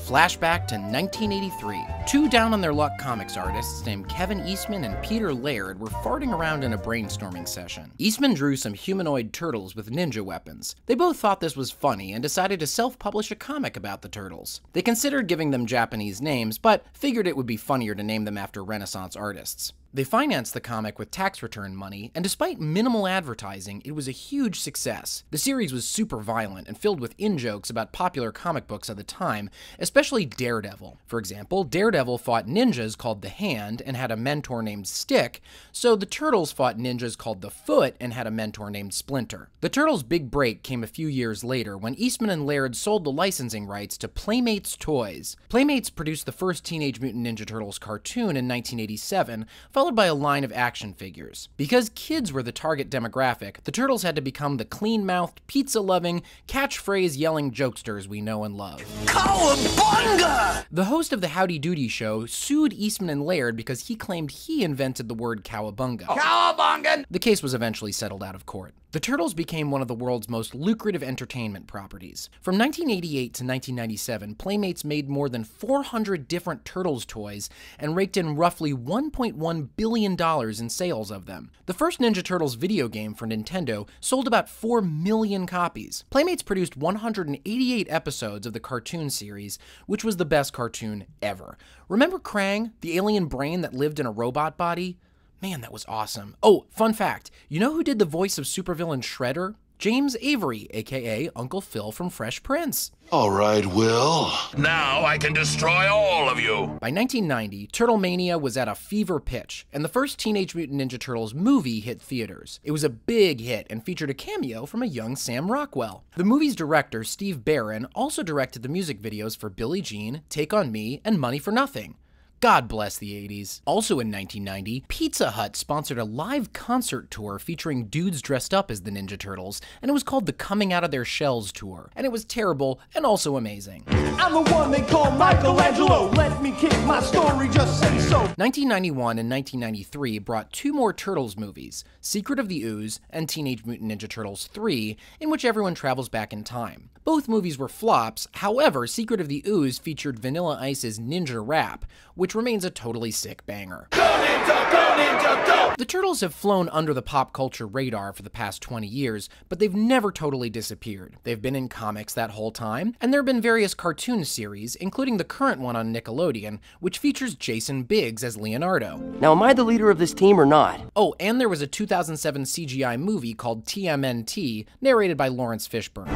Flashback to 1983. Two down-on-their-luck comics artists named Kevin Eastman and Peter Laird were farting around in a brainstorming session. Eastman drew some humanoid turtles with ninja weapons. They both thought this was funny and decided to self-publish a comic about the turtles. They considered giving them Japanese names, but figured it would be funnier to name them after Renaissance artists. They financed the comic with tax return money, and despite minimal advertising, it was a huge success. The series was super violent and filled with in-jokes about popular comic books of the time, especially Daredevil. For example, Daredevil fought ninjas called the Hand and had a mentor named Stick, so the Turtles fought ninjas called the Foot and had a mentor named Splinter. The Turtles' big break came a few years later when Eastman and Laird sold the licensing rights to Playmates Toys. Playmates produced the first Teenage Mutant Ninja Turtles cartoon in 1987, followed by a line of action figures. Because kids were the target demographic, the Turtles had to become the clean-mouthed, pizza-loving, catchphrase-yelling jokesters we know and love. Cowabunga! The host of the Howdy Doody show sued Eastman and Laird because he claimed he invented the word cowabunga. Cowabunga! The case was eventually settled out of court. The Turtles became one of the world's most lucrative entertainment properties. From 1988 to 1997, Playmates made more than 400 different Turtles toys and raked in roughly $1.1 billion in sales of them. The first Ninja Turtles video game for Nintendo sold about 4 million copies. Playmates produced 188 episodes of the cartoon series, which was the best cartoon ever. Remember Krang, the alien brain that lived in a robot body? Man, that was awesome. Oh, fun fact, you know who did the voice of supervillain Shredder? James Avery, aka Uncle Phil from Fresh Prince. All right, Will. Now I can destroy all of you. By 1990, Turtlemania was at a fever pitch, and the first Teenage Mutant Ninja Turtles movie hit theaters. It was a big hit and featured a cameo from a young Sam Rockwell. The movie's director, Steve Barron, also directed the music videos for Billie Jean, Take On Me, and Money for Nothing. God bless the 80s. Also in 1990, Pizza Hut sponsored a live concert tour featuring dudes dressed up as the Ninja Turtles, and it was called the Coming Out of Their Shells Tour. And it was terrible and also amazing. I'm the one they call Michelangelo. Let me kick my story, just say so. 1991 and 1993 brought two more Turtles movies, Secret of the Ooze and Teenage Mutant Ninja Turtles 3, in which everyone travels back in time. Both movies were flops, however, Secret of the Ooze featured Vanilla Ice's Ninja Rap, which remains a totally sick banger. Go Ninja, go Ninja, go! The Turtles have flown under the pop culture radar for the past 20 years, but they've never totally disappeared. They've been in comics that whole time, and there have been various cartoon series, including the current one on Nickelodeon, which features Jason Biggs as Leonardo. Now, am I the leader of this team or not? Oh, and there was a 2007 CGI movie called TMNT, narrated by Lawrence Fishburne.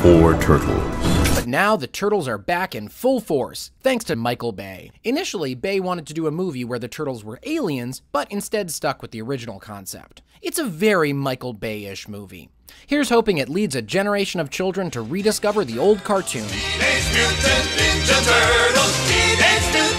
4 turtles. But now the Turtles are back in full force, thanks to Michael Bay. Initially, Bay wanted to do a movie where the Turtles were aliens, but instead stuck with the original concept. It's a very Michael Bay-ish movie. Here's hoping it leads a generation of children to rediscover the old cartoon. Teenage Mutant Ninja Turtles, Teenage Mutant